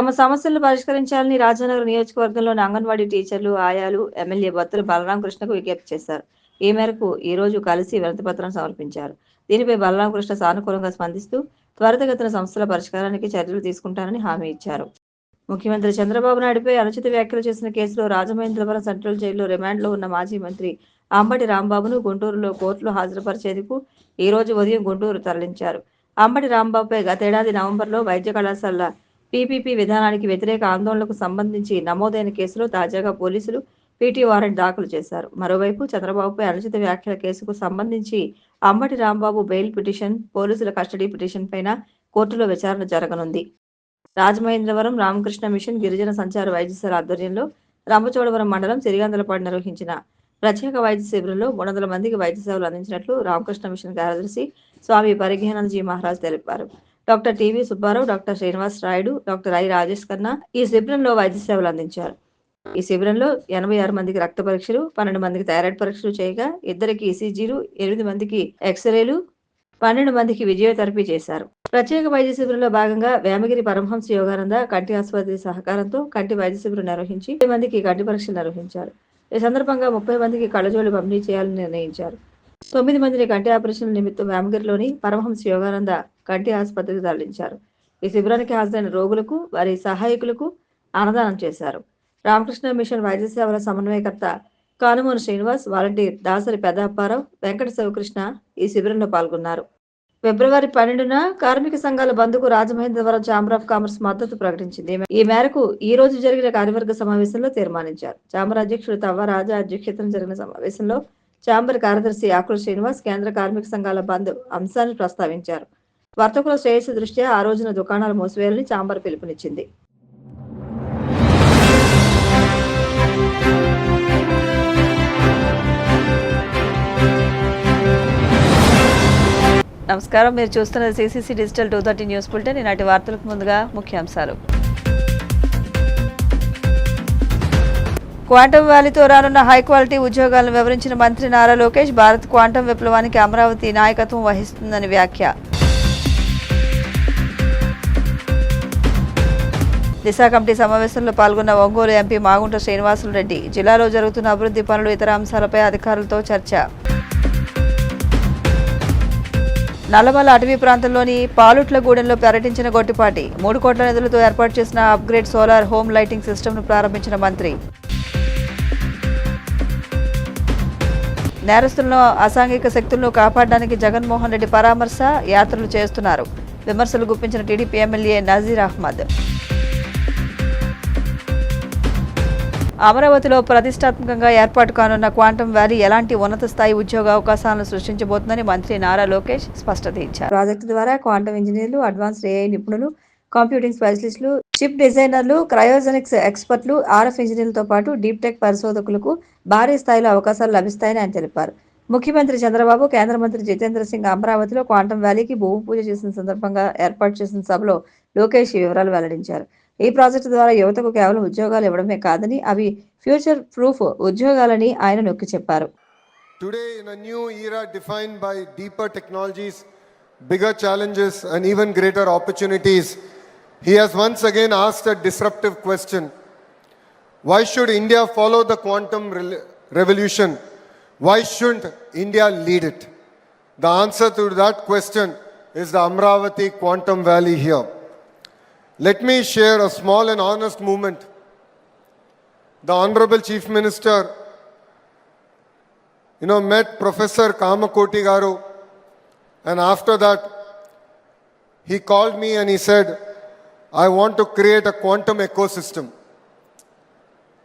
తమ సమస్యలను పరిష్కరించాలని రాజానగర్ నియోజకవర్గంలోని అంగన్వాడీ టీచర్లు, ఆయాలు ఎమ్మెల్యే బత్తుల బలరామకృష్ణకు విజ్ఞప్తి చేశారు. ఈ మేరకు ఈ రోజు కలిసి వినతిపత్రం సమర్పించారు. దీనిపై బలరామకృష్ణ సానుకూలంగా స్పందిస్తూ త్వరితగతిన సమస్యల పరిష్కారానికి చర్యలు తీసుకుంటానని హామీ ఇచ్చారు. ముఖ్యమంత్రి చంద్రబాబు నాయుడుపై అనుచిత వ్యాఖ్యలు చేసిన కేసులో రాజమహేంద్రవరం సెంట్రల్ జైల్లో రిమాండ్లో ఉన్న మాజీ మంత్రి అంబటి రాంబాబును గుంటూరులో కోర్టులో హాజరుపరిచేందుకు ఈ రోజు ఉదయం గుంటూరు తరలించారు. అంబటి రాంబాబుపై గతేడాది నవంబర్లో వైద్య కళాశాల పీపీపీ విధానానికి వ్యతిరేక ఆందోళనకు సంబంధించి నమోదైన కేసులో తాజాగా పోలీసులు పీటీ వారెంట్ దాఖలు చేశారు. మరోవైపు చంద్రబాబుపై అనుచిత వ్యాఖ్యల కేసుకు సంబంధించి అంబటి రాంబాబు బెయిల్ పిటిషన్, పోలీసుల కస్టడీ పిటిషన్ పైన కోర్టులో విచారణ జరగనుంది. రాజమహేంద్రవరం రామకృష్ణ మిషన్ గిరిజన సంచార వైద్యశాల ఆధ్వర్యంలో రంపచోడవరం మండలం సిరిగందలపాడు నిర్వహించిన ప్రత్యేక వైద్య శిబిరంలో 300 మందికి వైద్య సేవలు అందించినట్లు రామకృష్ణ మిషన్ కార్యదర్శి స్వామి పరిజ్ఞానందజీ మహారాజ్ తెలిపారు. Doctor TV Subbarao, doctor Srinivas Rayudu, doctor I Rajesh Khanna ఈ శిబిరంలో వైద్య సేవలు అందించారు. ఈ శిబిరంలో 86 మందికి రక్త పరీక్షలు, 12 మందికి థైరాయిడ్ పరీక్షలు చేయగా 2కి ఈసీజీలు, 8 మందికి ఎక్స్రేలు, 12 మందికి ఫిజియోథెరపీ చేశారు. ప్రత్యేక వైద్య శిబిరంలో భాగంగా వేమగిరి పరమహంస యోగానంద కంటి ఆసుపత్రి సహకారంతో కంటి వైద్య శిబిరం నిర్వహించి 20 మందికి కంటి పరీక్షలు నిర్వహించారు. ఈ సందర్భంగా 30 మందికి కళ్ళజోళ్ళు పంపిణీ చేయాలని నిర్ణయించారు. 9 మందిని కంటి ఆపరేషన్ల నిమిత్తం వేమగిరిలోని పరమహంస యోగానంద కంటి ఆసుపత్రికి తరలించారు. ఈ శిబిరానికి హాజరైన రోగులకు, వారి సహాయకులకు అన్నదానం చేశారు. రామకృష్ణ మిషన్ వైద్య సేవల సమన్వయకర్త కానుమూని శ్రీనివాస్, వాలంటీర్ దాసరి పెద్దప్పారావు, వెంకట శివకృష్ణ ఈ శిబిరంలో పాల్గొన్నారు. ఫిబ్రవరి 12న కార్మిక సంఘాల బంద్కు రాజమహేంద్రవరం ఛాంబర్ ఆఫ్ కామర్స్ మద్దతు ప్రకటించింది. ఈ మేరకు ఈ రోజు జరిగిన కార్యవర్గ సమావేశంలో తీర్మానించారు. ఛాంబర్ అధ్యక్షుడు తవ్వ రాజా అధ్యక్షతన జరిగిన సమావేశంలో ఛాంబర్ కార్యదర్శి ఆకుల శ్రీనివాస్ కేంద్ర కార్మిక సంఘాల బంద్ అంశాన్ని ప్రస్తావించారు. వర్తకుల శ్రేయస్సు దృష్ట్యా ఆ రోజున దుకాణాలు మూసివేయాలని ఛాంబర్ పిలుపునిచ్చింది. నమస్కారం, మీరు చూస్తున్నది సిసిసి డిజిటల్ 230 న్యూస్ బులెటిన్. ఈనాటి వార్తలకు ముందుగా ముఖ్యాంశాలు. క్వాంటమ్ వ్యాలీతో రానున్న హై క్వాలిటీ ఉద్యోగాలను వివరించిన మంత్రి నారా లోకేష్, భారత్ క్వాంటమ్ విప్లవానికి అమరావతి నాయకత్వం వహిస్తుందని వ్యాఖ్య. దిశ కమిటీ సమావేశంలో పాల్గొన్న ఒంగోలు ఎంపీ మాగుంట శ్రీనివాసులు రెడ్డి, జిల్లాలో జరుగుతున్న అభివృద్ధి పనులు, ఇతర అంశాలపై అధికారులతో చర్చ. నల్లమల అటవీ ప్రాంతంలోని పాలుట్లగూడెంలో పర్యటించిన గొట్టిపాటి, 3 కోట్ల నిధులతో ఏర్పాటు చేసిన అప్గ్రేడ్ సోలార్ హోమ్ లైటింగ్ సిస్టమ్ను ప్రారంభించిన మంత్రి. నేరస్తులను, అసాంఘిక శక్తులను కాపాడడానికి జగన్మోహన్ రెడ్డి పరామర్శ యాత్రలు చేస్తున్నారు. విమర్శలు గుప్పించిన టీడీపీ ఎమ్మెల్యే నజీర్ అహ్మద్. అమరావతిలో ప్రతిష్టాత్మకంగా ఏర్పాటు కానున్న క్వాంటమ్ వ్యాలీ ఎలాంటి ఉన్నత స్థాయి ఉద్యోగ అవకాశాలను సృష్టించబోతుందని మంత్రి నారా లోకేష్ స్పష్టత ఇచ్చారు. ప్రాజెక్టు ద్వారా క్వాంటమ్ ఇంజనీర్లు, అడ్వాన్స్డ్ ఏఐ నిపుణులు, కంప్యూటింగ్ స్పెషలిస్టులు, చిప్ డిజైనర్లు, క్రయోజెనిక్స్ ఎక్స్పర్ట్లు, ఆర్ఎఫ్ ఇంజనీర్లతో పాటు డీప్ టెక్ పరిశోధకులకు భారీ స్థాయిలో అవకాశాలు లభిస్తాయని ఆయన తెలిపారు. ముఖ్యమంత్రి చంద్రబాబు, కేంద్ర మంత్రి జితేంద్ర సింగ్ అమరావతిలో క్వాంటమ్ వ్యాలీకి భూమి పూజ చేసిన సందర్భంగా ఏర్పాటు చేసిన సభలో లోకేష్ ఈ వివరాలు వెల్లడించారు. ఈ ప్రాజెక్టు ద్వారా యువతకు కేవలం ఉద్యోగాలు ఇవ్వడమే కాదని అవి ఫ్యూచర్ ప్రూఫ్ ఉద్యోగాలని ఆయన నొక్కి చెప్పారు. Today in a new era defined by deeper technologies, bigger challenges and even greater opportunities, he has once again asked a disruptive question. Why should India follow the quantum revolution? Why shouldn't India lead it? The answer to that question is the Amravati Quantum Valley here. Let me share a small and honest moment. The Honorable Chief Minister, met Professor Kamakoti Garu, and after that, he called me and he said, I want to create a quantum ecosystem.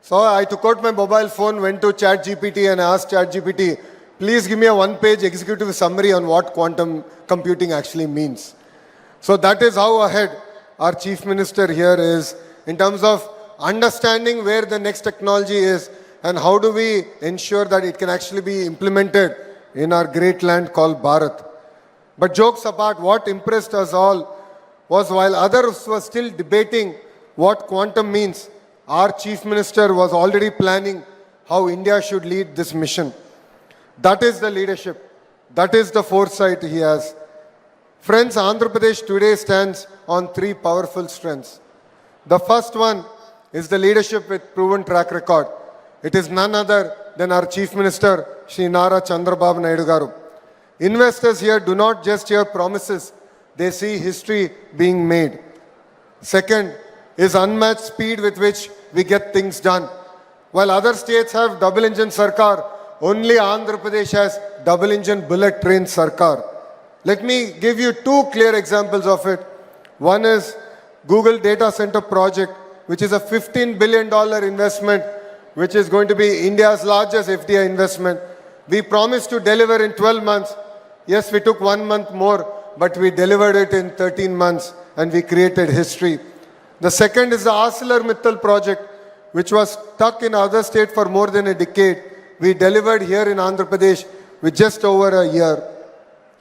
So I took out my mobile phone, went to ChatGPT and asked ChatGPT, please give me a 1-page executive summary on what quantum computing actually means. So that is how ahead our Chief Minister here is in terms of understanding where the next technology is and how do we ensure that it can actually be implemented in our great land called Bharat. But jokes apart, what impressed us all was while others were still debating what quantum means, our Chief Minister was already planning how India should lead this mission. That is the leadership. That is the foresight he has. Friends, Andhra Pradesh today stands on 3 powerful strengths. The first one is the leadership with proven track record. It is none other than our Chief Minister, Shri Nara Chandrababu Naidu Garu. Investors here do not just hear promises, they see history being made. Second is unmatched speed with which we get things done. While other states have double-engine Sarkar, only Andhra Pradesh has double-engine bullet train Sarkar. Let me give you two clear examples of it. One is Google Data Center project, which is a $15 billion investment, which is going to be India's largest FDI investment. We promised to deliver in 12 months. Yes, we took 1 month more, but we delivered it in 13 months and we created history. The second is the ArcelorMittal project, which was stuck in other state for more than a decade. We delivered here in Andhra Pradesh with just over a year.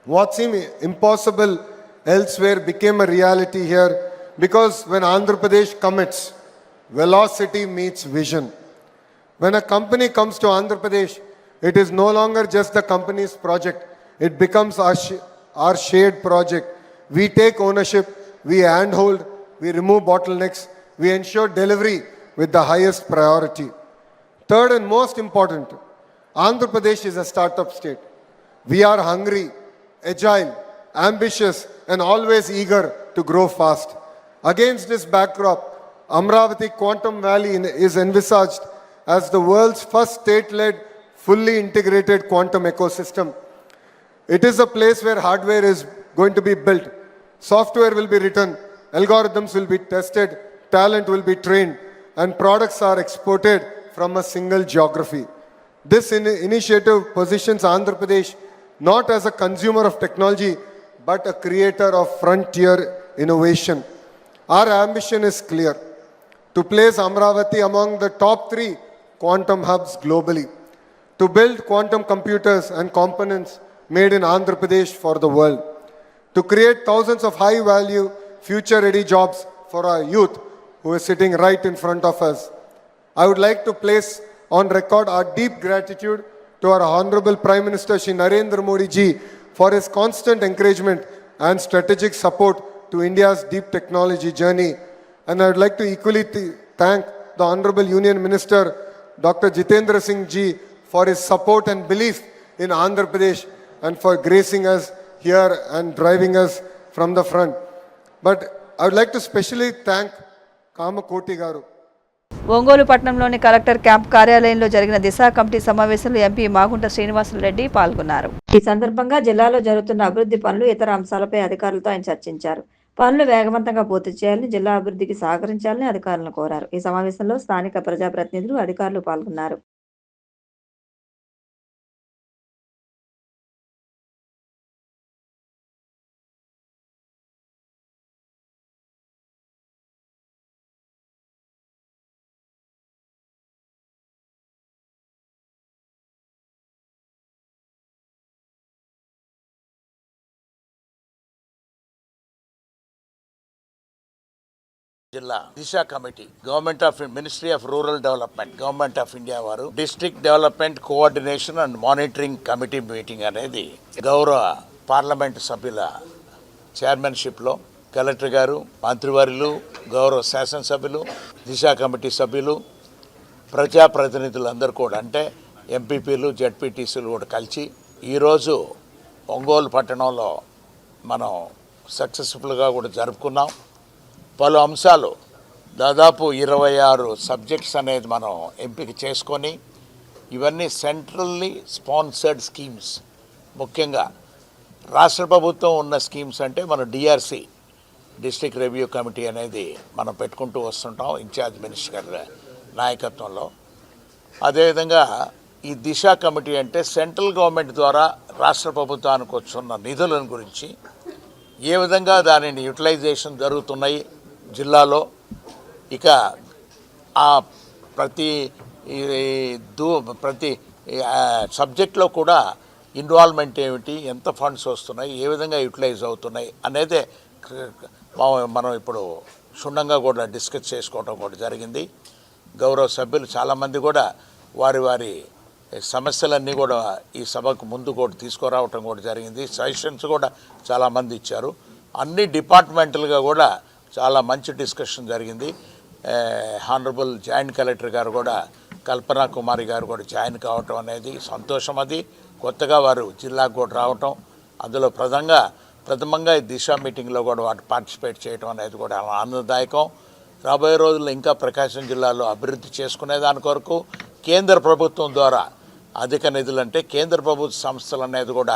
What seemed impossible elsewhere became a reality here because when Andhra Pradesh commits, velocity meets vision. When a company comes to Andhra Pradesh, it is no longer just the company's project. It becomes our shared project. We take ownership, we handhold, we remove bottlenecks, we ensure delivery with the highest priority. Third and most important, Andhra Pradesh is a startup state. We are hungry, agile, ambitious, and always eager to grow fast. Against this backdrop, Amravati Quantum Valley is envisaged as the world's first state-led, fully integrated quantum ecosystem. It is a place where hardware is going to be built, software will be written, algorithms will be tested, talent will be trained, and products are exported from a single geography. This initiative positions Andhra Pradesh not as a consumer of technology, but a creator of frontier innovation. Our ambition is clear, to place Amravati among the top 3 quantum hubs globally, to build quantum computers and components made in Andhra Pradesh for the world, to create thousands of high-value, future-ready jobs for our youth who is sitting right in front of us. I would like to place on record our deep gratitude to our Honorable Prime Minister Shri Narendra Modi ji for his constant encouragement and strategic support to India's deep technology journey. And I would like to equally thank the Honorable Union Minister Dr. Jitendra Singh ji for his support and belief in Andhra Pradesh and for gracing us here and driving us from the front. But I would like to specially thank Kamakoti Garu. Ongole పట్టణంలోని collector camp కార్యాలయంలో జరిగిన దిశ committee సమావేశంలో MP Magunta Srinivasulu Reddy పాల్గొన్నారు. ఈ సందర్భంగా జిల్లాలో జరుగుతున్న అభివృద్ధి పనులు, ఇతర అంశాలపై అధికారులతో ఆయన చర్చించారు. పనులు వేగవంతంగా పూర్తి చేయాలని, జిల్లా అభివృద్ధికి సహకరించాలని అధికారులను కోరారు. ఈ సమావేశంలో స్థానిక ప్రజాప్రతినిధులు, అధికారులు పాల్గొన్నారు. జిల్లా Disha committee, government of ministry of rural development, government of India వారు district development coordination and monitoring committee meeting అనేది గౌరవ పార్లమెంట్ సభ్యుల చైర్మన్షిప్లో కలెక్టర్ గారు, మంత్రివర్యులు, గౌరవ శాసనసభ్యులు, దిశ కమిటీ సభ్యులు, ప్రజాప్రతినిధులు అందరూ కూడా, అంటే ఎంపీపీలు, జడ్పీటీసీలు కూడా కలిసి ఈరోజు ఒంగోలు పట్టణంలో మనం సక్సెస్ఫుల్గా కూడా జరుపుకున్నాం. పలు అంశాలు, దాదాపు 26 సబ్జెక్ట్స్ అనేది మనం ఎంపిక చేసుకొని, ఇవన్నీ సెంట్రల్లీ స్పాన్సర్డ్ స్కీమ్స్. ముఖ్యంగా రాష్ట్ర ప్రభుత్వం ఉన్న స్కీమ్స్ అంటే మన డిఆర్సి, డిస్ట్రిక్ట్ రివ్యూ కమిటీ అనేది మనం పెట్టుకుంటూ వస్తుంటాం ఇన్ఛార్జ్ మినిస్టర్ నాయకత్వంలో. అదేవిధంగా ఈ దిశ కమిటీ అంటే సెంట్రల్ గవర్నమెంట్ ద్వారా రాష్ట్ర ప్రభుత్వానికి వస్తున్న నిధులను గురించి, ఏ విధంగా దానిని యూటిలైజేషన్ జరుగుతున్నాయి జిల్లాలో, ఇక ఆ ప్రతి సబ్జెక్ట్లో కూడా ఇన్వాల్వ్మెంట్ ఏమిటి, ఎంత ఫండ్స్ వస్తున్నాయి, ఏ విధంగా యూటిలైజ్ అవుతున్నాయి అనేదే మనం ఇప్పుడు క్షుణ్ణంగా కూడా డిస్కస్ చేసుకోవడం కూడా జరిగింది. గౌరవ సభ్యులు చాలామంది కూడా వారి సమస్యలన్నీ కూడా ఈ సభకు ముందు కూడా తీసుకురావటం కూడా జరిగింది. సజెషన్స్ కూడా చాలామంది ఇచ్చారు. అన్ని డిపార్ట్మెంటల్గా కూడా చాలా మంచి డిస్కషన్ జరిగింది. హానరబుల్ జాయింట్ కలెక్టర్ గారు కూడా కల్పనా కుమారి గారు కూడా జాయిన్ కావటం అనేది సంతోషం. అది కొత్తగా వారు జిల్లాకు కూడా రావటం, అందులో ప్రథమంగా ఈ దిశ మీటింగ్లో కూడా వారు పార్టిసిపేట్ చేయడం అనేది కూడా ఆనందదాయకం. రాబోయే రోజుల్లో ఇంకా ప్రకాశం జిల్లాలో అభివృద్ధి చేసుకునే దాని కొరకు కేంద్ర ప్రభుత్వం ద్వారా అధిక నిధులు, అంటే కేంద్ర ప్రభుత్వ సంస్థలు అనేది కూడా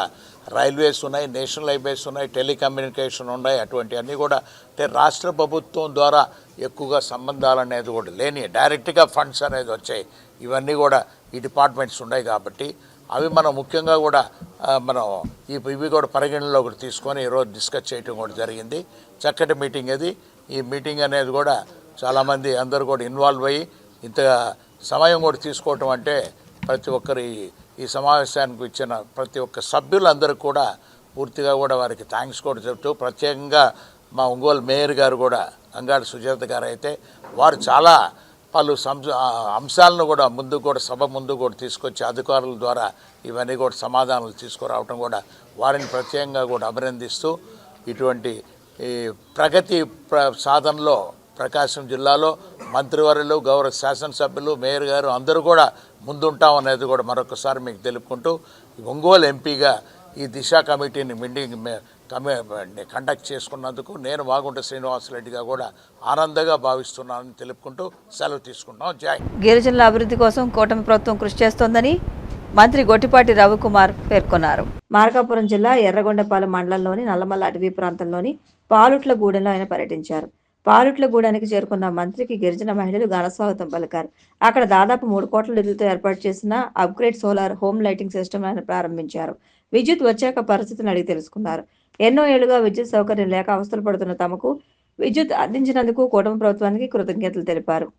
రైల్వేస్ ఉన్నాయి, నేషనల్ హైవేస్ ఉన్నాయి, టెలికమ్యూనికేషన్ ఉన్నాయి, అటువంటివన్నీ కూడా అంటే రాష్ట్ర ప్రభుత్వం ద్వారా ఎక్కువగా సంబంధాలు అనేది కూడా లేని డైరెక్ట్గా ఫండ్స్ అనేది వచ్చాయి. ఇవన్నీ కూడా ఈ డిపార్ట్మెంట్స్ ఉన్నాయి కాబట్టి అవి మనం ముఖ్యంగా కూడా మనం ఇవి కూడా పరిగణనలో కూడా తీసుకొని ఈరోజు డిస్కస్ చేయడం కూడా జరిగింది. చక్కటి మీటింగ్ అది. ఈ మీటింగ్ అనేది కూడా చాలామంది అందరూ కూడా ఇన్వాల్వ్ అయ్యి ఇంత సమయం కూడా తీసుకోవటం అంటే ప్రతి ఒక్కరి ఈ సమావేశానికి ఇచ్చిన ప్రతి ఒక్క సభ్యులందరూ కూడా పూర్తిగా కూడా వారికి థ్యాంక్స్ కూడా చెప్తూ, ప్రత్యేకంగా మా ఒంగోలు మేయర్ గారు కూడా అంగాడి సుజాత గారు అయితే వారు చాలా పలు అంశాలను కూడా సభ ముందు కూడా తీసుకొచ్చి అధికారుల ద్వారా ఇవన్నీ కూడా సమాధానాలు తీసుకురావటం కూడా వారిని ప్రత్యేకంగా కూడా అభినందిస్తూ, ఇటువంటి ఈ ప్రగతి సాధనలో ప్రకాశం జిల్లాలో మంత్రివర్యులు, గౌరవ శాసనసభ్యులు, మేయర్ గారు అందరూ కూడా ముందుంటాం అనేది కూడా మరొకసారి మీకు తెలుపుకుంటూ, ఒంగోలు ఎంపీగా ఈ దిశ కమిటీని కండక్ట్ చేసుకున్నందుకు నేను మాగుంట శ్రీనివాసరెడ్డిగా కూడా ఆనందంగా భావిస్తున్నానని తెలుపుకుంటూ సెలవు తీసుకుంటాం. జై. గిరిజనుల అభివృద్ధి కోసం కూటమి ప్రభుత్వం కృషి చేస్తోందని మంత్రి గొట్టిపాటి రవికుమార్ పేర్కొన్నారు. మార్కాపురం జిల్లా ఎర్రగొండపాలెం మండలంలోని నల్లమల్ల అటవీ ప్రాంతంలోని పాలుట్లగూడెంలో ఆయన పర్యటించారు. పాలుట్లగూడెనికి చేరుకున్న మంత్రికి గిరిజన మహిళలు ఘనస్వాగతం పలికారు. అక్కడ దాదాపు 3 కోట్ల నిధులతో ఏర్పాటు చేసిన upgrade solar home lighting system ఆయన ప్రారంభించారు. విద్యుత్ వచ్చాక పరిస్థితులను అడిగి తెలుసుకున్నారు. ఎన్నో ఏళ్లుగా విద్యుత్ సౌకర్యం లేక అవస్థలు పడుతున్న తమకు విద్యుత్ అందించినందుకు కూటమి ప్రభుత్వానికి కృతజ్ఞతలు తెలిపారు.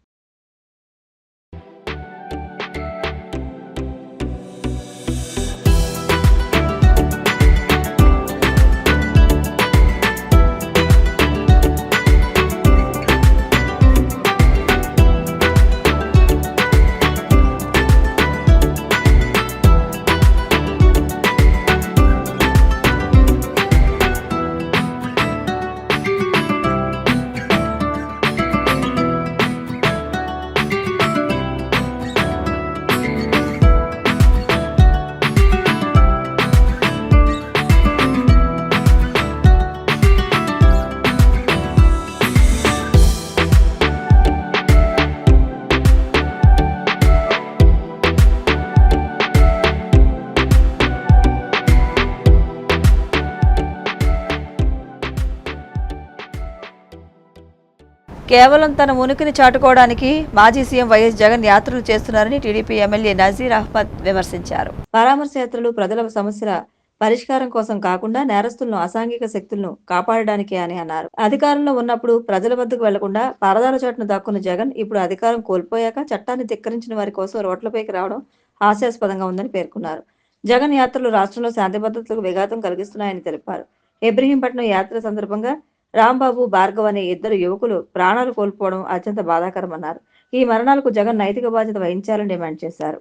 కేవలం తన ఉనికిని చాటుకోవడానికి మాజీ సీఎం వైఎస్ జగన్ యాత్రలు చేస్తున్నారని టీడీపీ ఎమ్మెల్యే నజీర్ అహ్మద్ విమర్శించారు. పరామర్శ యాత్రలు ప్రజల సమస్యల పరిష్కారం కోసం కాకుండా నేరస్తులను, అసాంఘిక శక్తులను కాపాడడానికే అని అన్నారు. అధికారంలో ఉన్నప్పుడు ప్రజల వద్దకు వెళ్లకుండా పరదాల చాటును దాక్కున్న జగన్ ఇప్పుడు అధికారం కోల్పోయాక చట్టాన్ని ధిక్కరించిన వారి కోసం రోడ్లపైకి రావడం హాస్యాస్పదంగా ఉందని పేర్కొన్నారు. జగన్ యాత్రలు రాష్ట్రంలో శాంతి భద్రతలకు విఘాతం కలిగిస్తున్నాయని తెలిపారు. ఇబ్రహీంపట్నం యాత్ర సందర్భంగా రాంబాబు, భార్గవ్ అనే 2 యువకులు ప్రాణాలు కోల్పోవడం అత్యంత బాధాకరమన్నారు. ఈ మరణాలకు జగన్ నైతిక బాధ్యత వహించాలని డిమాండ్ చేశారు.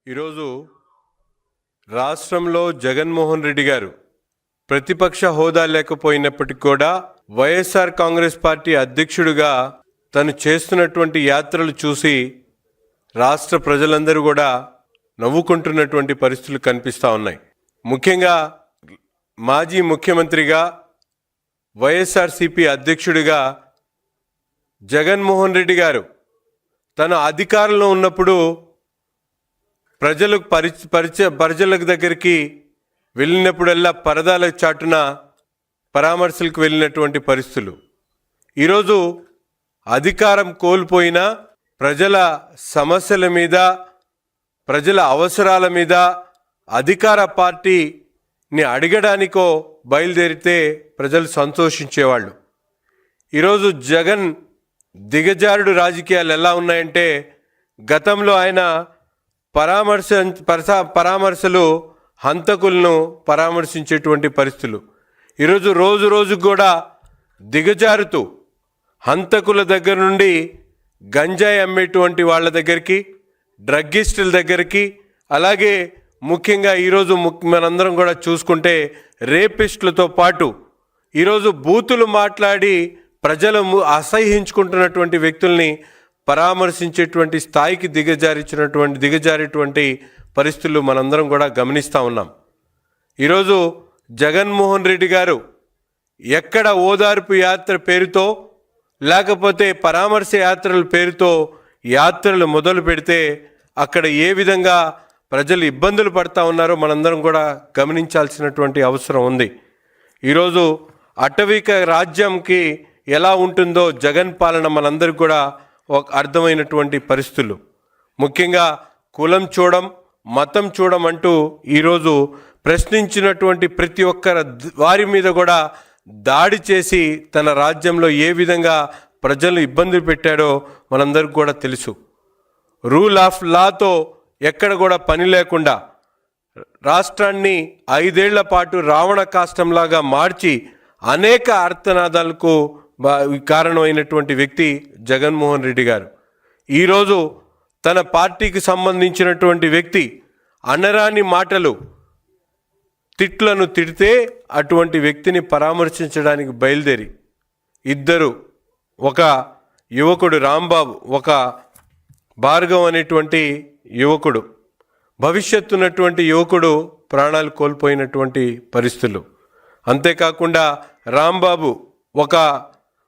ఈరోజు రాష్ట్రంలో జగన్మోహన్ రెడ్డి గారు ప్రతిపక్ష హోదా లేకపోయినప్పటికీ కూడా వైఎస్ఆర్ కాంగ్రెస్ పార్టీ అధ్యక్షుడిగా తను చేస్తున్నటువంటి యాత్రలు చూసి రాష్ట్ర ప్రజలందరూ కూడా నవ్వుకుంటున్నటువంటి పరిస్థితులు కనిపిస్తూ ఉన్నాయి. ముఖ్యంగా మాజీ ముఖ్యమంత్రిగా వైఎస్ఆర్సీపీ అధ్యక్షుడిగా జగన్మోహన్ రెడ్డి గారు తన అధికారంలో ఉన్నప్పుడు ప్రజలకు దగ్గరికి వెళ్ళినప్పుడల్లా పరదాల చాటున పరామర్శలకు వెళ్ళినటువంటి పరిస్థితులు. ఈరోజు అధికారం కోల్పోయినా ప్రజల సమస్యల మీద, ప్రజల అవసరాల మీద అధికార పార్టీని అడగడానికో బయలుదేరితే ప్రజలు సంతోషించేవాళ్ళు. ఈరోజు జగన్ దిగజారుడు రాజకీయాలు ఎలా ఉన్నాయంటే, గతంలో ఆయన పరామర్శలు హంతకులను పరామర్శించేటువంటి పరిస్థితులు. ఈరోజు రోజుకు కూడా దిగజారుతూ హంతకుల దగ్గర నుండి గంజాయి అమ్మేటువంటి వాళ్ళ దగ్గరికి, డ్రగ్గిస్టుల దగ్గరికి, అలాగే ముఖ్యంగా ఈరోజు మనందరం కూడా చూసుకుంటే రేపిస్టులతో పాటు ఈరోజు బూతులు మాట్లాడి ప్రజలు అసహ్యించుకుంటున్నటువంటి వ్యక్తుల్ని పరామర్శించేటువంటి స్థాయికి దిగజారేటువంటి పరిస్థితులు మనందరం కూడా గమనిస్తూ ఉన్నాం. ఈరోజు జగన్మోహన్ రెడ్డి గారు ఎక్కడ ఓదార్పు యాత్ర పేరుతో లేకపోతే పరామర్శ యాత్రల పేరుతో యాత్రలు మొదలు పెడితే అక్కడ ఏ విధంగా ప్రజలు ఇబ్బందులు పడతా ఉన్నారో మనందరం కూడా గమనించాల్సినటువంటి అవసరం ఉంది. ఈరోజు అటవిక రాజ్యంకి ఎలా ఉంటుందో జగన్ పాలన మనందరికీ కూడా ఒక అర్థమైనటువంటి పరిస్థితులు. ముఖ్యంగా కులం చూడం మతం చూడం అంటూ ఈరోజు ప్రశ్నించినటువంటి ప్రతి ఒక్కరి వారి మీద కూడా దాడి చేసి తన రాజ్యంలో ఏ విధంగా ప్రజలు ఇబ్బందులు పెట్టాడో మనందరికీ కూడా తెలుసు. రూల్ ఆఫ్ లాతో ఎక్కడ కూడా పని లేకుండా రాష్ట్రాన్ని 5 ఏళ్ల పాటు రావణ కాష్టంలాగా మార్చి అనేక అర్థనాదాలకు కారణమైనటువంటి వ్యక్తి జగన్మోహన్ రెడ్డి గారు. ఈరోజు తన పార్టీకి సంబంధించినటువంటి వ్యక్తి అనరాని మాటలు తిట్లను తిడితే అటువంటి వ్యక్తిని పరామర్శించడానికి బయలుదేరి ఇద్దరు, ఒక యువకుడు రాంబాబు, ఒక భార్గవ్ అనేటువంటి యువకుడు, భవిష్యత్తు ఉన్నటువంటి యువకుడు ప్రాణాలు కోల్పోయినటువంటి పరిస్థితులు. అంతేకాకుండా రాంబాబు ఒక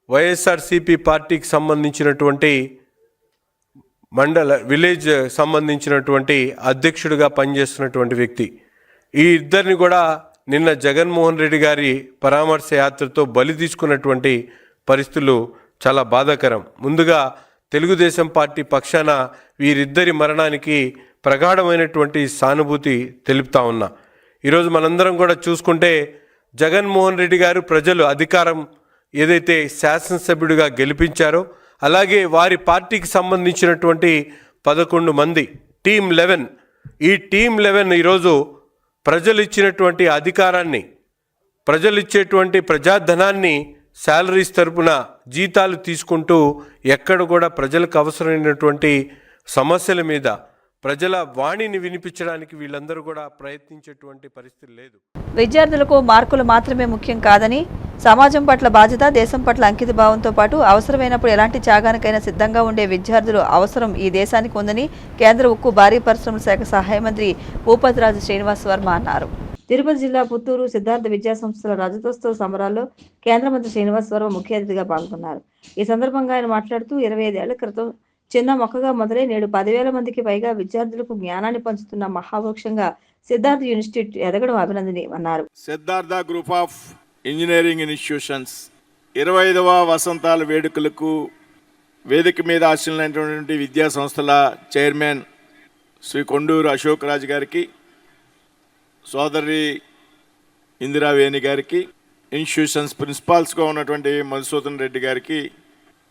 వైఎస్ఆర్సిపి పార్టీకి సంబంధించినటువంటి విలేజ్ సంబంధించినటువంటి అధ్యక్షుడిగా పనిచేస్తున్నటువంటి వ్యక్తి. ఈ ఇద్దరిని కూడా నిన్న జగన్మోహన్ రెడ్డి గారి పరామర్శ యాత్రతో బలి తీసుకున్నటువంటి పరిస్థితులు చాలా బాధాకరం. ముందుగా తెలుగుదేశం పార్టీ పక్షాన వీరిద్దరి మరణానికి ప్రగాఢమైనటువంటి సానుభూతి తెలుపుతా ఉన్నా. ఈరోజు మనందరం కూడా చూసుకుంటే జగన్మోహన్ రెడ్డి గారు ప్రజలు అధికారం ఏదైతే శాసనసభ్యుడిగా గెలిపించారో అలాగే వారి పార్టీకి సంబంధించినటువంటి 11 మంది టీమ్ 11, ఈ టీమ్ 11 ఈరోజు ప్రజలు ఇచ్చినటువంటి అధికారాన్ని, ప్రజలు ఇచ్చేటువంటి ప్రజాధనాన్ని శాలరీస్ తరపున జీతాలు తీసుకుంటూ ఎక్కడ కూడా ప్రజలకు అవసరమైనటువంటి సమస్యల మీద ప్రజల వాణిని వినిపించడానికి వీళ్ళందరూ కూడా ప్రయత్నించేటువంటి పరిస్థితి లేదు. విద్యార్థులకు మార్కులు మాత్రమే ముఖ్యం కాదని, సమాజం పట్ల బాధ్యత, దేశం పట్ల అంకిత భావంతో పాటు అవసరమైనప్పుడు ఎలాంటి త్యాగానికైనా సిద్ధంగా ఉండే విద్యార్థులు అవసరం ఈ దేశానికి ఉందని కేంద్ర ఉక్కు భారీ పరిశ్రమల శాఖ సహాయ మంత్రి భూపతిరాజు శ్రీనివాస్ వర్మ అన్నారు. తిరుపతి జిల్లా పుత్తూరు సిద్ధార్థ విద్యా సంస్థల రజతోత్సవ సంబరాల్లో కేంద్ర మంత్రి శ్రీనివాస్ వర్మ ముఖ్య అతిథిగా పాల్గొన్నారు. ఈ సందర్భంగా ఆయన మాట్లాడుతూ 25 ఏళ్ల క్రితం చిన్న మొక్కగా మొదలై నేడు 10,000 మందికి పైగా విద్యార్థులకు జ్ఞానాన్ని పంచుతున్న మహావృక్షంగా సిద్ధార్థ ఇన్స్టిట్యూట్ ఎదగడం అభినందనీయమన్నారు. Siddhartha group of engineering institutions 25వ వసంతాల వేడుకలకు వేదిక మీద ఆశీనులైనటువంటి విద్యా సంస్థల చైర్మన్ శ్రీ కొండూరు అశోక్ రాజు గారికి, సోదరి ఇందిరావేణి గారికి, ఇన్స్టిట్యూషన్స్ ప్రిన్సిపాల్స్గా ఉన్నటువంటి మధుసూదన్ రెడ్డి గారికి,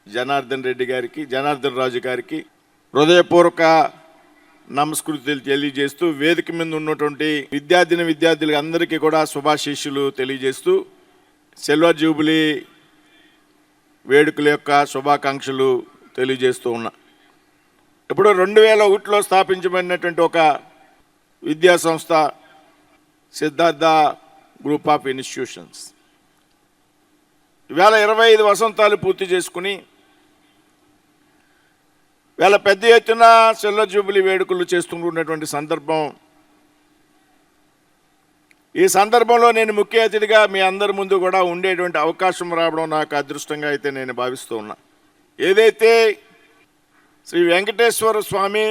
జనార్దన్ రెడ్డి గారికి, జనార్దన్ రాజు గారికి హృదయపూర్వక నమస్కృతులు తెలియజేస్తూ వేదిక మీద ఉన్నటువంటి విద్యార్థులకు అందరికీ కూడా శుభాశీస్సులు తెలియజేస్తూ సిల్వర్ జూబిలీ వేడుకల యొక్క శుభాకాంక్షలు తెలియజేస్తూ ఉన్నా. ఇప్పుడు 2001లో స్థాపించబడినటువంటి ఒక విద్యా సంస్థ సిద్ధార్థ గ్రూప్ ఆఫ్ ఇన్స్టిట్యూషన్స్ ఇవాళ 25 వసంతాలు పూర్తి చేసుకుని వేళ పెద్ద ఎత్తున సిల్వర్ జూబిలీ వేడుకలు చేస్తున్నటువంటి సందర్భం. ఈ సందర్భంలో నేను ముఖ్య అతిథిగా మీ అందరి ముందు కూడా ఉండేటువంటి అవకాశం రావడం నాకు అదృష్టంగా అయితే నేను భావిస్తూ ఉన్నా. ఏదైతే శ్రీ వెంకటేశ్వర స్వామి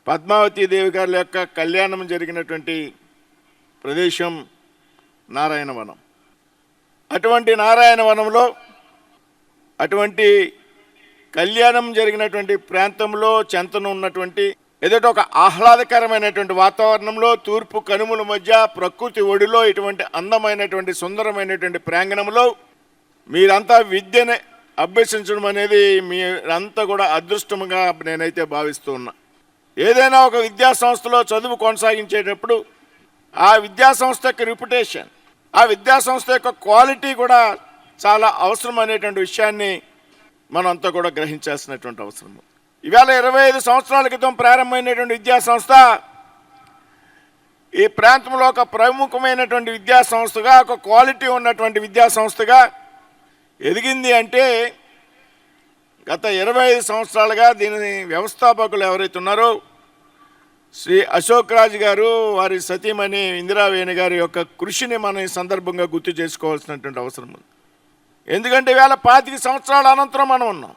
పద్మావతి దేవి గారి యొక్క కళ్యాణం జరిగినటువంటి ప్రదేశం నారాయణవనం. అటువంటి నారాయణవనంలో అటువంటి కళ్యాణం జరిగినటువంటి ప్రాంతంలో చెంతను ఉన్నటువంటి ఏదైతే ఒక ఆహ్లాదకరమైనటువంటి వాతావరణంలో తూర్పు కనుమల మధ్య ప్రకృతి ఒడిలో ఇటువంటి అందమైనటువంటి సుందరమైనటువంటి ప్రాంగణంలో మీరంతా విద్యను అభ్యసించడం అనేది మీరంతా కూడా అదృష్టంగా నేనైతే భావిస్తూ ఉన్నా. ఏదైనా ఒక విద్యా సంస్థలో చదువు కొనసాగించేటప్పుడు ఆ విద్యా సంస్థ యొక్క రిప్యుటేషన్, ఆ విద్యా సంస్థ యొక్క క్వాలిటీ కూడా చాలా అవసరం అనేటువంటి విషయాన్ని మనంతా కూడా గ్రహించాల్సినటువంటి అవసరం. ఇవాళ 25 సంవత్సరాల క్రితం ప్రారంభమైనటువంటి విద్యా సంస్థ ఈ ప్రాంతంలో ఒక ప్రముఖమైనటువంటి విద్యా సంస్థగా, ఒక క్వాలిటీ ఉన్నటువంటి విద్యా సంస్థగా ఎదిగింది అంటే గత 25 సంవత్సరాలుగా దీని వ్యవస్థాపకులు ఎవరైతే ఉన్నారో శ్రీ అశోక్ రాజ్ గారు, వారి సతీమణి ఇందిరావేణి గారి యొక్క కృషిని మనం ఈ సందర్భంగా గుర్తు చేసుకోవాల్సినటువంటి అవసరం ఉంది. ఎందుకంటే వేళ 25 సంవత్సరాల అనంతరం మనం ఉన్నాం.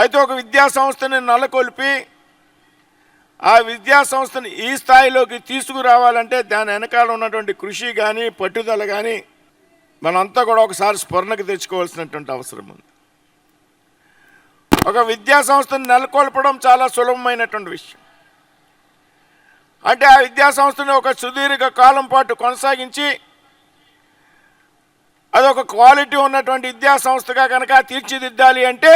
అయితే ఒక విద్యా సంస్థని నెలకొల్పి ఆ విద్యా సంస్థని ఈ స్థాయిలోకి తీసుకురావాలంటే దాని వెనకాల ఉన్నటువంటి కృషి కానీ పట్టుదల కానీ మనంతా కూడా ఒకసారి స్ఫురణకు తెచ్చుకోవాల్సినటువంటి అవసరం ఉంది. ఒక విద్యా సంస్థను నెలకొల్పడం చాలా సులభమైనటువంటి విషయం. అంటే ఆ విద్యా సంస్థని ఒక సుదీర్ఘ కాలం పాటు కొనసాగించి అదొక క్వాలిటీ ఉన్నటువంటి విద్యా సంస్థగా కనుక తీర్చిదిద్దాలి అంటే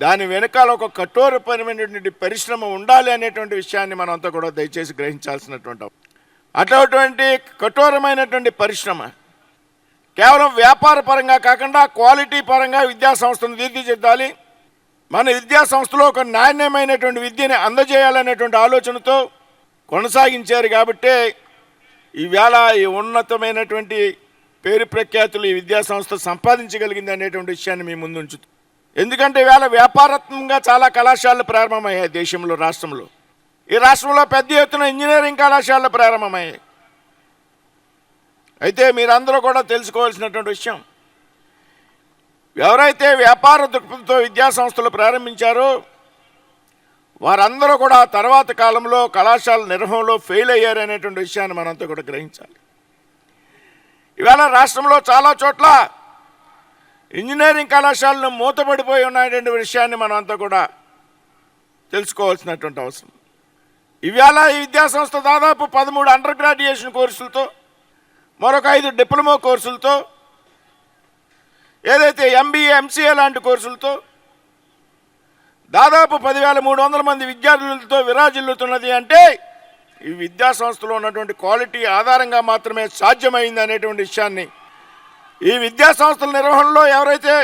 దాని వెనకాల ఒక కఠోరపరమైనటువంటి పరిశ్రమ ఉండాలి అనేటువంటి విషయాన్ని మనంతా కూడా దయచేసి గ్రహించాల్సినటువంటి అటువంటి కఠోరమైనటువంటి పరిశ్రమ కేవలం వ్యాపార పరంగా కాకుండా క్వాలిటీ పరంగా విద్యా సంస్థను తీర్చిదిద్దాలి, మన విద్యా సంస్థలో ఒక నాణ్యమైనటువంటి విద్యని అందజేయాలనేటువంటి ఆలోచనతో కొనసాగించారు. కాబట్టే ఈవేళ ఈ ఉన్నతమైనటువంటి పేరు ప్రఖ్యాతులు ఈ విద్యా సంస్థ సంపాదించగలిగింది అనేటువంటి విషయాన్ని మీ ముందు ఉంచుతుంది. ఎందుకంటే ఈవేళ వ్యాపారాత్మకంగా చాలా కళాశాలలు ప్రారంభమయ్యాయి దేశంలో, రాష్ట్రంలో. ఈ రాష్ట్రంలో పెద్ద ఎత్తున ఇంజనీరింగ్ కళాశాలలు ప్రారంభమయ్యాయి. అయితే మీరందరూ కూడా తెలుసుకోవాల్సినటువంటి విషయం, ఎవరైతే వ్యాపార దృక్పథంతో విద్యా సంస్థలు ప్రారంభించారో వారందరూ కూడా తర్వాత కాలంలో కళాశాల నిర్వహణలో ఫెయిల్ అయ్యారనేటువంటి విషయాన్ని మనంతా కూడా గ్రహించాలి. ఇవాళ రాష్ట్రంలో చాలా చోట్ల ఇంజనీరింగ్ కళాశాలను మూతపడిపోయి ఉన్నటువంటి విషయాన్ని మనం అంతా కూడా తెలుసుకోవాల్సినటువంటి అవసరం. ఇవాళ ఈ విద్యాసంస్థ దాదాపు 13 అండర్ గ్రాడ్యుయేషన్ కోర్సులతో, మరొక 5 డిప్లొమా కోర్సులతో, ఏదైతే ఎంబీఏ ఎంసీఏ లాంటి కోర్సులతో దాదాపు 10,300 మంది విద్యార్థులతో విరాజిల్లుతున్నది. అంటే ఈ విద్యా సంస్థలో ఉన్నటువంటి క్వాలిటీ ఆధారంగా మాత్రమే సాధ్యమైంది అనేటువంటి విషయాన్ని, ఈ విద్యా సంస్థల నిర్వహణలో ఎవరైతే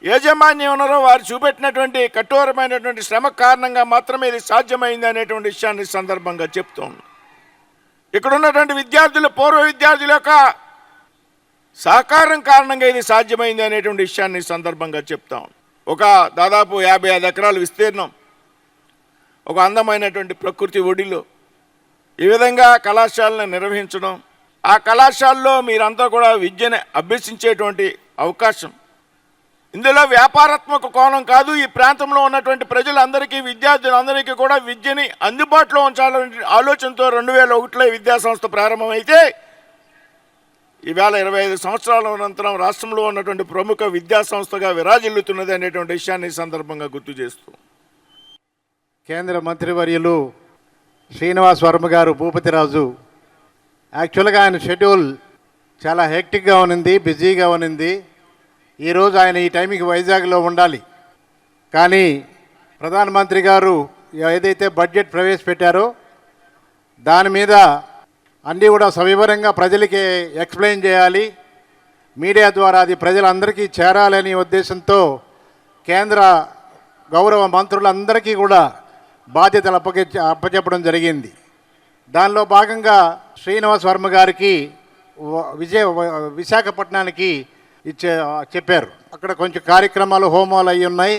యాజమాన్యం ఉన్నారో వారు చూపెట్టినటువంటి కఠోరమైనటువంటి శ్రమ కారణంగా మాత్రమే ఇది సాధ్యమైంది అనేటువంటి విషయాన్ని సందర్భంగా చెప్తూ ఉన్నాం. ఇక్కడ ఉన్నటువంటి విద్యార్థులు, పూర్వ విద్యార్థుల యొక్క సహకారం కారణంగా ఇది సాధ్యమైంది అనేటువంటి విషయాన్ని సందర్భంగా చెప్తాం. ఒక దాదాపు 55 ఎకరాల విస్తీర్ణం, ఒక అందమైనటువంటి ప్రకృతి ఒడిలో ఈ విధంగా కళాశాలను నిర్వహించడం, ఆ కళాశాలలో మీరంతా కూడా విద్యను అభ్యసించేటువంటి అవకాశం, ఇందులో వ్యాపారాత్మక కోణం కాదు, ఈ ప్రాంతంలో ఉన్నటువంటి ప్రజలందరికీ, విద్యార్థులందరికీ కూడా విద్యని అందుబాటులో ఉంచాలనే ఆలోచనతో 2001లో విద్యా సంస్థ ప్రారంభమైతే ఈవేళ 25 సంవత్సరాల అనంతరం రాష్ట్రంలో ఉన్నటువంటి ప్రముఖ విద్యా సంస్థగా విరాజిల్లుతున్నది అనేటువంటి విషయాన్ని సందర్భంగా గుర్తు చేస్తూ, కేంద్ర మంత్రివర్యులు శ్రీనివాస్ వర్మ గారు, భూపతిరాజు, యాక్చువల్గా ఆయన షెడ్యూల్ చాలా హెక్టిక్గా ఉన్నింది, బిజీగా ఉన్నింది. ఈరోజు ఆయన ఈ టైంకి వైజాగ్లో ఉండాలి. కానీ ప్రధానమంత్రి గారు ఏదైతే బడ్జెట్ ప్రవేశపెట్టారో దాని మీద అన్నీ కూడా సవివరంగా ప్రజలకి ఎక్స్ప్లెయిన్ చేయాలి, మీడియా ద్వారా అది ప్రజలందరికీ చేరాలనే ఉద్దేశంతో కేంద్ర గౌరవ మంత్రులందరికీ కూడా బాధ్యతలు అప్పచెప్పడం జరిగింది. దానిలో భాగంగా శ్రీనివాస్ వర్మ గారికి విశాఖపట్నానికి చెప్పారు. అక్కడ కొంచెం కార్యక్రమాలు, హోమాలు అయి ఉన్నాయి.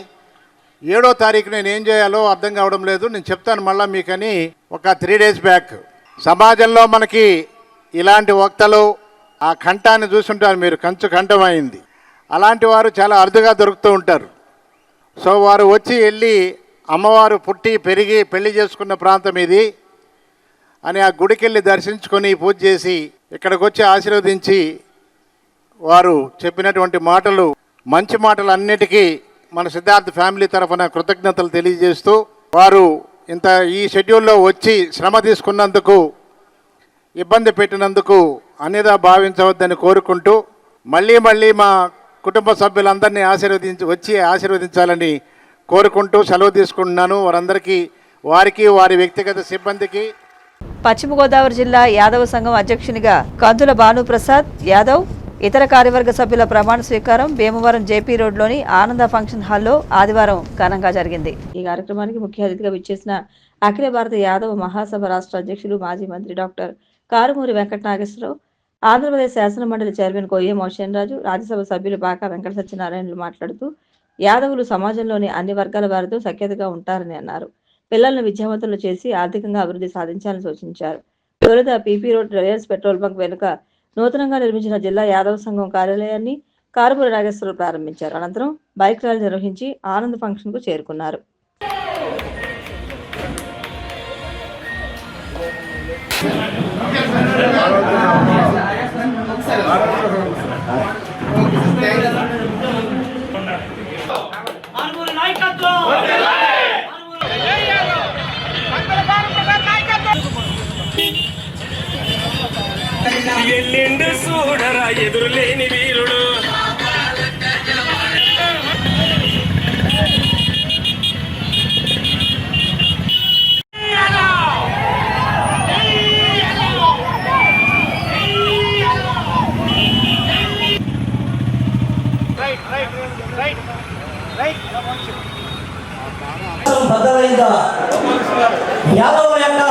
7వ తారీఖు నేను ఏం చేయాలో అర్థం కావడం లేదు, నేను చెప్తాను మళ్ళీ మీకని ఒక 3 days బ్యాక్ సమాజంలో మనకి ఇలాంటి వక్తలు, ఆ కంఠాన్ని చూస్తుంటారు మీరు, కంచు కంఠమైంది. అలాంటి వారు చాలా అరుదుగా దొరుకుతూ ఉంటారు. సో వారు వచ్చి వెళ్ళి అమ్మవారు పుట్టి పెరిగి పెళ్లి చేసుకున్న ప్రాంతం ఇది అని ఆ గుడికి వెళ్ళి దర్శించుకొని పూజ చేసి ఇక్కడికి వచ్చి ఆశీర్వదించి వారు చెప్పినటువంటి మాటలు, మంచి మాటలు అన్నిటికీ మన సిద్ధార్థ ఫ్యామిలీ తరఫున కృతజ్ఞతలు తెలియజేస్తూ, వారు ఇంత ఈ షెడ్యూల్లో వచ్చి శ్రమ తీసుకున్నందుకు, ఇబ్బంది పెట్టినందుకు అన్యదా భావించవద్దని కోరుకుంటూ, మళ్ళీ మా కుటుంబ సభ్యులందరినీ ఆశీర్వదించాలని కోరుకుంటూ సెలవు తీసుకుంటున్నాను. వారందరికీ, వారికి, వారి వ్యక్తిగత సిబ్బందికి. పశ్చిమ గోదావరి జిల్లా యాదవ సంఘం అధ్యక్షునిగా కందుల భానుప్రసాద్ యాదవ్, ఇతర కార్యవర్గ సభ్యుల ప్రమాణ స్వీకారం భీమవరం జేపీ రోడ్లోని ఆనంద ఫంక్షన్ హాల్లో ఆదివారం ఘనంగా జరిగింది. ఈ కార్యక్రమానికి ముఖ్య అతిథిగా విచ్చేసిన అఖిల భారత యాదవ మహాసభ రాష్ట్ర అధ్యక్షులు, మాజీ మంత్రి డాక్టర్ కారుమూరి వెంకట నాగేశ్వరరావు, ఆంధ్రప్రదేశ్ శాసనమండలి చైర్మన్ కొయ్య మోషన్ రాజు, రాజ్యసభ సభ్యులు బాకా వెంకట సత్యనారాయణలు మాట్లాడుతూ యాదవులు సమాజంలోని అన్ని వర్గాల వారితో సఖ్యతగా ఉంటారని అన్నారు. పిల్లలను విద్యావంతులు చేసి ఆర్థికంగా అభివృద్ధి సాధించాలని సూచించారు. తొలుత PP road Reliance petrol bunk వెనుక నూతనంగా నిర్మించిన జిల్లా యాదవ సంఘం కార్యాలయాన్ని కారుమూరి నాగేశ్వరరావు ప్రారంభించారు. అనంతరం బైక్ ర్యాలీ నిర్వహించి ఆనంద్ ఫంక్షన్ కు చేరుకున్నారు. ఎల్లిండు చూడరా ఎదురులేని వీరుడు బద్దలైందా యాదవ యొక్క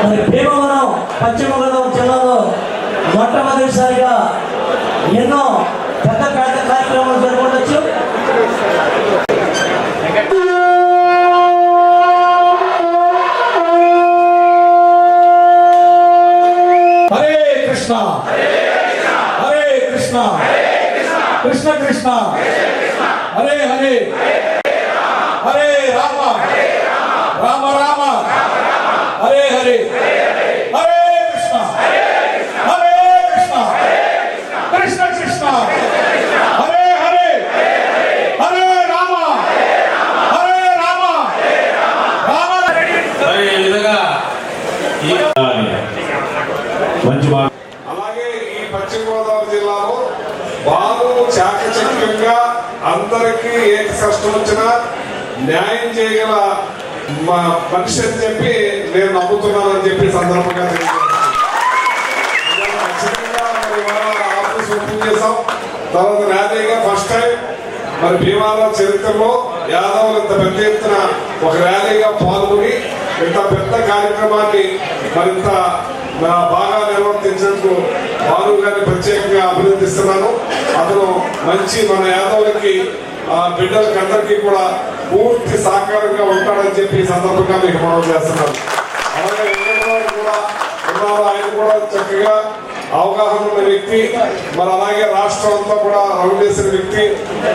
మరి భీమవరం పశ్చిమ గోదావరి జిల్లాలో మొట్టమొదటిసారిగా ఎన్నో పెద్ద కార్యక్రమాలు జరగవచ్చు. హరే కృష్ణ హరే కృష్ణ కృష్ణ కృష్ణ హరే హరే హరే రామ రామ రామ హరే హరే హరే కృష్ణ హరే కృష్ణ కృష్ణ కృష్ణ హరే హరే హరే రామ హరే రామ రామ ఈ విధంగా మంచి అలాగే ఈ పశ్చిమ గోదావరి జిల్లాలో బాగా చాకచక్యంగా అందరికీ ఏ కష్టం వచ్చినా న్యాయం చేయగల మా మనిషి అని చెప్పి నేను నమ్ముతున్నానని చెప్పి సందర్భంగా ఖచ్చితంగా మరి ఆఫీస్ ఓపెన్ చేసాం. తర్వాత ర్యాలీగా ఫస్ట్ టైం మరి భీమవరం చరిత్రలో యాదవులు ఇంత పెద్ద ఎత్తున ఒక ర్యాలీగా పాల్గొని ఇంత పెద్ద కార్యక్రమాన్ని మరింత బాగా నిర్వర్తించినందుకు బాలు గారిని ప్రత్యేకంగా అభినందిస్తున్నాను. అతను మంచి మన యాదవులకి బిడ్డలకి అందరికీ కూడా పూర్తి సహకారంగా ఉంటాడని చెప్పి ఈ సందర్భంగా మీకు మనం చేస్తున్నాను. అలాగే వెంకటరావు కూడా ఉన్నారు, ఆయన కూడా చక్కగా అవగాహన ఉన్న వ్యక్తి. మరి అలాగే రాష్ట్రం అంతా కూడా రౌండ్ చేసిన వ్యక్తి.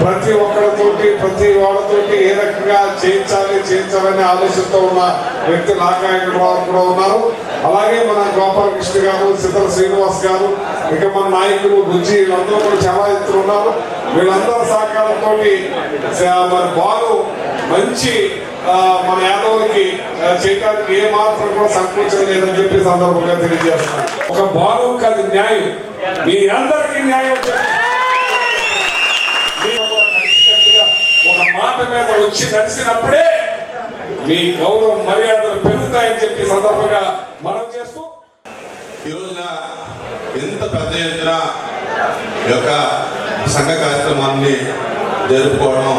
ప్రతి ఒక్కరితోటి ప్రతి వాళ్ళతోటి ఏ రకంగా చేయించాలనే ఆలోచనతో ఉన్న వ్యక్తి నాగాయకుడు కూడా ఉన్నారు. అలాగే మన గోపాలకృష్ణ గారు, సిద్ధల శ్రీనివాస్ గారు, ఇక మన నాయకులు బుజ్జి, వీళ్ళందరూ కూడా చాలా ఎత్తులు ఉన్నారు. వీళ్ళందరూ సహకారంతో మరి బాలు మంచి మన యాదవులకి చేయడానికి ఏ మాత్రం కూడా సంకోచం లేదని చెప్పి సందర్భంగా తెలియజేస్తున్నాను. ఒక బాలు కాదు న్యాయం, మీ అందరికీ న్యాయం ఒక మాట మీద వచ్చి నడిచినప్పుడే మీ గౌరవ మర్యాదలు పెరుగుతాయని చెప్పి సందర్భంగా మనం చేస్తూ ఈ రోజున ఎంత పెద్ద ఎత్తున ఈ యొక్క సంఘ కార్యక్రమాన్ని జరుపుకోవడం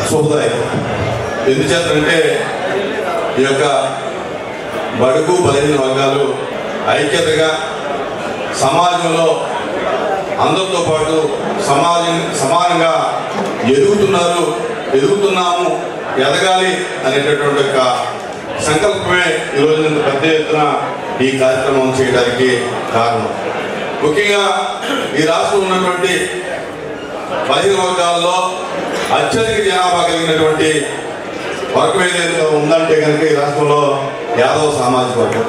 శుభదాయకం. ఎందుచేతంటే ఈ యొక్క బడుగు బలహీన వర్గాలు ఐక్యతగా సమాజంలో అందరితో పాటు సమానంగా ఎదుగుతున్నాము, ఎదగాలి అనేటటువంటి ఒక సంకల్పమే ఈరోజు ఇంత పెద్ద ఎత్తున ఈ కార్యక్రమం చేయడానికి కారణం. ముఖ్యంగా ఈ రాష్ట్రంలో ఉన్నటువంటి బలహీన వర్గాల్లో అత్యధిక జనాభా కలిగినటువంటి వర్గం ఏదైతే ఉందంటే కనుక ఈ రాష్ట్రంలో యాదవ సామాజిక వర్గం.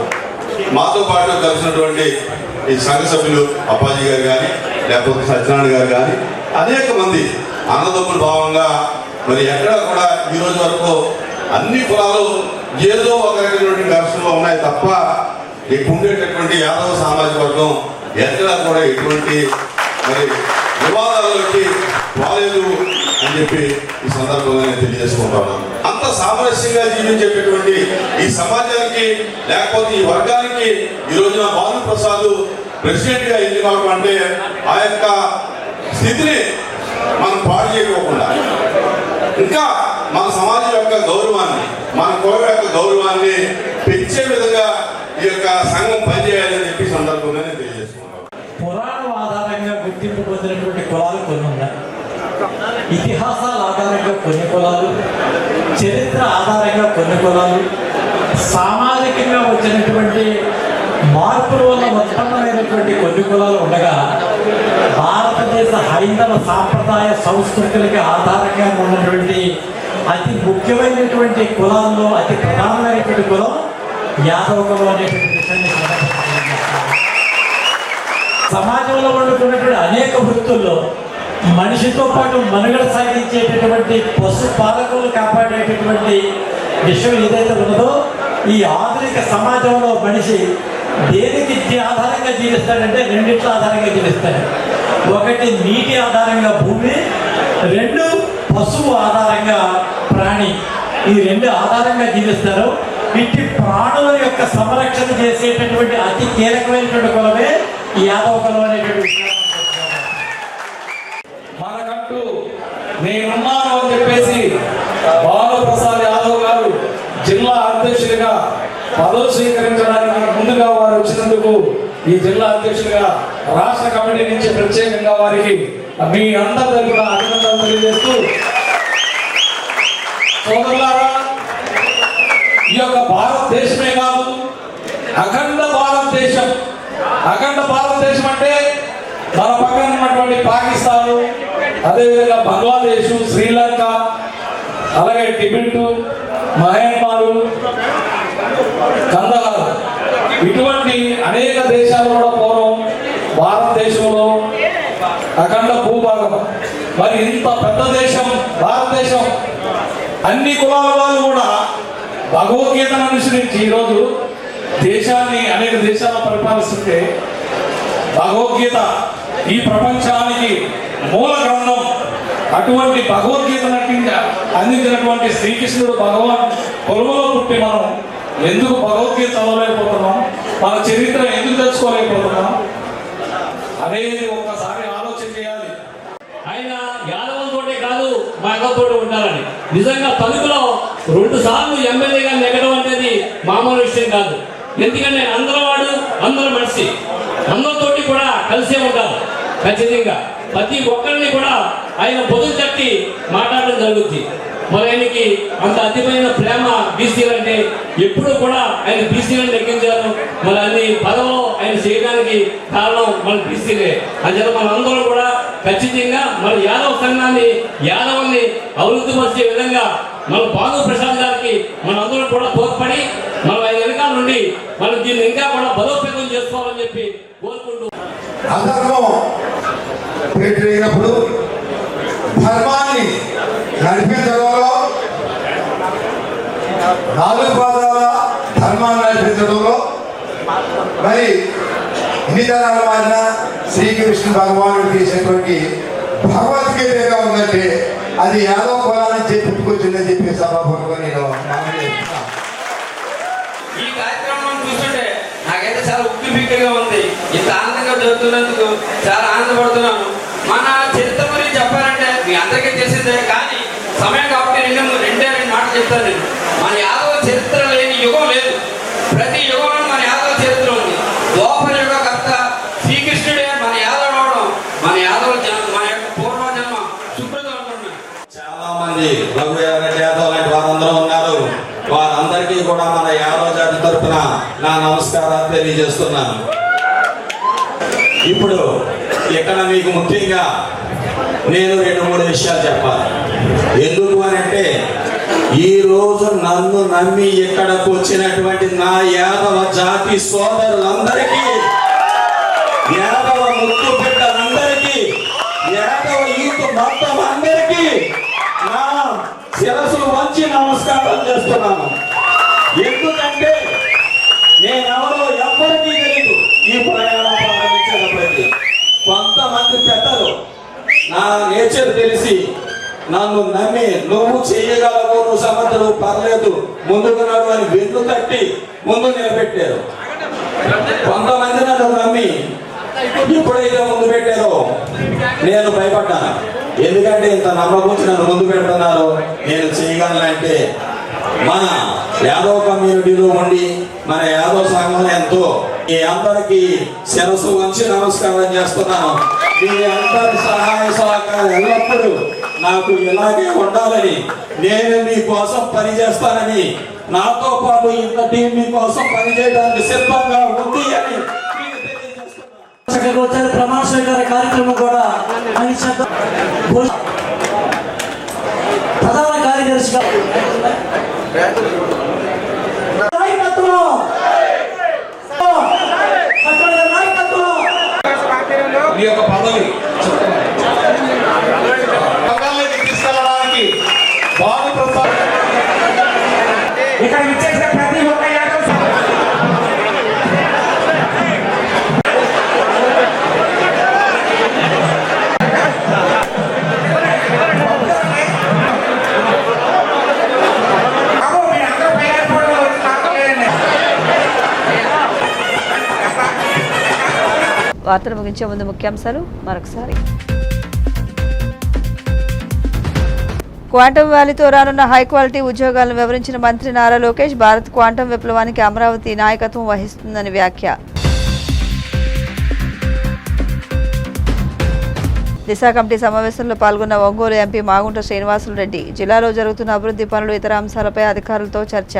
మాతో పాటు కలిసినటువంటి ఈ సంఘ సభ్యులు అప్పాజీ గారు కానీ లేకపోతే సత్యనారాయణ గారు కానీ అనేక మంది అన్నదమ్ముల భావంగా మరి ఎక్కడ కూడా ఈ రోజు వరకు అన్ని కులాలు ఏదో ఒక రకమైనటువంటి ఘర్షణలో ఉన్నాయి తప్ప ఇక్కడ ఉండేటటువంటి యాదవ సామాజిక వర్గం ఎక్కడా కూడా ఎటువంటి మరి వివాదాలకి వాలేదు అని చెప్పి ఈ సందర్భంగా నేను తెలియజేసుకుంటాను. అంత సామరస్యంగా జీవించేటటువంటి ఈ సమాజానికి లేకపోతే ఈ వర్గానికి ఈ రోజున భానుప్రసాద్ ప్రెసిడెంట్ గా ఎన్నికవడం అంటే ఆ యొక్క స్థితిని మనం పాడు చేయకోకుండా ఇంకా మన సమాజం యొక్క గౌరవాన్ని, మన కులం యొక్క గౌరవాన్ని పెంచే విధంగా ఈ యొక్క సంఘం పనిచేయాలని చెప్పి సందర్భంగా నేను తెలియజేసుకుంటాను. పురాణం ఆధారంగా గుర్తింపు పొందినటువంటి కులాలు కొన్ని ఉన్నాయి, ఇతిహాసాల ఆధారంగా కొన్ని కులాలు, చరిత్ర ఆధారంగా కొన్ని కులాలు, సామాజికంగా వచ్చినటువంటి మార్పుల వల్ల ఉత్పన్నమైనటువంటి కొన్ని కులాలు ఉండగా భారతదేశ హైందవ సాంప్రదాయ సంస్కృతులకి ఆధారంగా ఉన్నటువంటి అతి ముఖ్యమైనటువంటి కులాల్లో అతి ప్రధానమైనటువంటి కులం యాదవ కులం అనేటువంటి విషయాన్ని సమాజంలో ఉన్నటువంటి అనేక వృత్తుల్లో మనిషితో పాటు మనుగడ సాగించేటటువంటి పశు పాలకులు కాపాడేటటువంటి విషయం ఏదైతే ఉన్నదో ఈ ఆధునిక సమాజంలో మనిషి దేనికి ఆధారంగా జీవిస్తాడంటే రెండిట్ల ఆధారంగా జీవిస్తాడు. ఒకటి నీటి ఆధారంగా భూమి, రెండు పశువు ఆధారంగా ప్రాణి. ఈ రెండు ఆధారంగా జీవిస్తారు. ఇట్టి ప్రాణుల యొక్క సంరక్షణ చేసేటటువంటి అతి కీలకమైనటువంటి కులమే ఈ యాదవ కులం అనేటువంటి విషయం. మనకంటూ నేనున్నాను అని చెప్పేసి బాలప్రసాద్ యాదవ్ గారు జిల్లా అధ్యక్షుడిగా పదవి స్వీకరించడానికి ముందుగా వారు వచ్చినందుకు ఈ జిల్లా అధ్యక్షుడిగా రాష్ట్ర కమిటీ నుంచి ప్రత్యేకంగా వారికి మీ అందరి తరపున అభినందనలు తెలియజేస్తూ, సోదరులారా, ఈ యొక్క భారతదేశమే కాదు అఖండ భారతదేశం. అఖండ భారతదేశం అంటే మన పక్కన ఉన్నటువంటి పాకిస్తాన్, అదేవిధంగా బంగ్లాదేశ్, శ్రీలంక, అలాగే టిబెట్, మయన్మార్, కందహార్, ఇటువంటి అనేక దేశాలు కూడా పూర్వం భారతదేశంలో అఖండ భూభాగం. మరి ఇంత పెద్ద దేశం భారతదేశం, అన్ని కులాల వాళ్ళు కూడా భగవద్గీతను అనుసరించి ఈరోజు దేశాన్ని అనేక దేశాలను పరిపాలిస్తుంటే భగవద్గీత ఈ ప్రపంచానికి మూల గ్రంథం. అటువంటి భగవద్గీతను అందించినటువంటి శ్రీకృష్ణుడు భగవాన్ పొలములో పుట్టి మనం ఎందుకు భగవద్గీత చదవలేకపోతున్నాం, మన చరిత్ర ఎందుకు తెలుసుకోలేకపోతున్నాం అనేది ఒక్కసారి ఆలోచన చేయాలి. ఆయన యాదవులతోటే కాదు మగతోటి ఉండాలని. నిజంగా తణుకులో 2 సార్లు ఎమ్మెల్యేగా నెగ్గడం అనేది మామూలు విషయం కాదు. ఎందుకంటే అందరూ వాడు, అందరూ మనిషి, అందరితోటి కూడా కలిసే ఉంటారు. ఖచ్చితంగా ప్రతి ఒక్కరిని కూడా ఆయన బొదులు తట్టి మాట్లాడడం జరుగుతుంది. మరి ఆయనకి అంత అతిమైన ప్రేమ బీసీలు అంటే ఎప్పుడు కూడా ఆయన బీసీలను లెక్కించారు. మరి అన్ని పదవులు ఆయన చేయడానికి కారణం మన బీసీలే. అంచేత మనందరూ కూడా ఖచ్చితంగా మన యాదవ సంఘాన్ని, యాదవుల్ని అభివృద్ధి పరిచే విధంగా మన బాగు ప్రసాద్ గారికి మనందరూ కూడా తోడ్పడి మనం ఆయన వెనకాల నుండి మనం దీన్ని ఇంకా కూడా బలోపేతం చేసుకోవాలని చెప్పి కోరుకుంటూ, అధర్మం పెట్టినప్పుడు ధర్మాన్ని నడిపించడంలో, 4 పాదాల ధర్మాన్ని నడిపించడంలో మరి ఎన్ని తరాల వారిన శ్రీకృష్ణ భగవానుడు చేసినటువంటి భగవద్గీత ఏదో ఉందంటే అది యాదవ కులాన్ని పుట్టుకొచ్చిందని చెప్పి సభాపూర్వకంగా నేను ఈ కార్యక్రమం చూస్తుంటే నాకైతే చాలా ఉక్కిపిక్కిగా ఉంది. ఇంత ఆనందంగా జరుగుతున్నందుకు చాలా ఆనందపడుతున్నాను. మన చరిత్ర గురించి చెప్పాలంటే మీ అందరికీ తెలిసిందే, కానీ సమయం కాబట్టి రెండే 2 మాటలు చెప్తాను నేను. మన యాదవ చరిత్ర లేని యుగం లేదు. ప్రతి యుగంలో మన యాదవ చరిత్ర ఉంది. ద్వాపర యుగ కర్త శ్రీకృష్ణుడే మన యాదవ అవడం, మన యాదవ మన యొక్క పూర్వజన్మ సుకృతం అంటున్నాను. చాలా మంది రఘువీరారెడ్డి యాదవ్ లాంటి వారందరూ ఉన్నారు. వారందరికీ కూడా మన యాదవ జాతి తరఫున నా నమస్కారాలు తెలియజేస్తున్నాను. ఇప్పుడు ఇక్కడ మీకు ముఖ్యంగా నేను 2-3 విషయాలు చెప్పాలి. ఎందుకు అని అంటే ఈ రోజు నన్ను నమ్మి ఇక్కడకు వచ్చినటువంటి నా యాదవ జాతి సోదరులందరికీ, యాదవ ముద్దు బిడ్డలందరికీ, యాదవ యూత్ మొత్తం అందరికీ నా శిరస్సు వంచి నమస్కారం చేస్తున్నాను. ఎందుకంటే నేనెవరో ఎవ్వరికీ తెలియదు. ఈ ప్రయాణం ప్రారంభించేటప్పటికీ కొంతమంది పెద్దలు నా నేచర్ తెలిసి నన్ను నమ్మి నువ్వు చేయగలవు, నువ్వు సమర్థులు, పర్లేదు ముందుకు నడు అని వెన్ను తట్టి ముందు నిలబెట్టారు. కొంతమంది నన్ను నమ్మి ఎప్పుడైతే ముందు పెట్టారో నేను భయపడ్డాను. ఎందుకంటే ఇంత నమ్మకం నన్ను ముందు పెడుతున్నారు, నేను చేయగలనంటే మన యాదవ్ కమ్యూనిటీలో ఉండి మన యాదవ్ సంఘం ఎంతో మీ అందరికీ శిరస్సు వంచి నమస్కారం చేస్తున్నాను. మీ అందరి సహాయ సహకారం ఎల్లప్పుడూ నాకు ఇలాగే ఉండాలని, నేను మీకోసం పనిచేస్తానని, నాతో పాటు ఇంత టీం మీకోసం పనిచేయడానికి సిద్ధంగా ఉంది అని ప్రమాణ స్వీకార కార్యక్రమం కూడా ప్రధాన కార్యదర్శిగా మీ యొక్క పదవి తీసుకెళ్ళడానికి బాగు ఇక్కడ విచ్చేసిన ప్రతి ఒక్క వార్తలు ముగించే ముందు ముఖ్యాంశాలు మరొకసారి. క్వాంటమ్ వ్యాలీతో రానున్న హై క్వాలిటీ ఉద్యోగాలను వివరించిన మంత్రి నారా లోకేష్, భారత్ క్వాంటమ్ విప్లవానికి అమరావతి నాయకత్వం వహిస్తుందని వ్యాఖ్య. దిశ కమిటీ సమావేశంలో పాల్గొన్న ఒంగోలు ఎంపీ మాగుంట శ్రీనివాసులు రెడ్డి, జిల్లాలో జరుగుతున్న అభివృద్ధి పనులు, ఇతర అంశాలపై అధికారులతో చర్చ.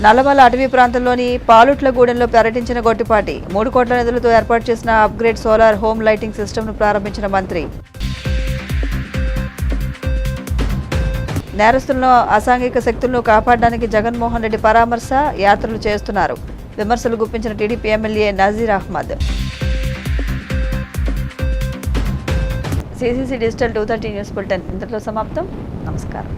నల్లమల అటవీ ప్రాంతంలోని పాలుట్లగూడెంలో పర్యటించిన గొట్టిపాటి, 3 కోట్ల నిధులతో ఏర్పాటు చేసిన అప్గ్రేడ్ సోలార్ హోమ్ లైటింగ్ సిస్టమ్ను ప్రారంభించిన మంత్రి. నేరస్తులను, అసాంఘిక శక్తులను కాపాడడానికి జగన్మోహన్ రెడ్డి పరామర్శ యాత్రలు చేస్తున్నారు. విమర్శలు గుప్పించిన TDP MLA Nazeer Ahmed. CCC digital 230 news bulletin ఇంతలో సమాప్తం. నమస్కారం.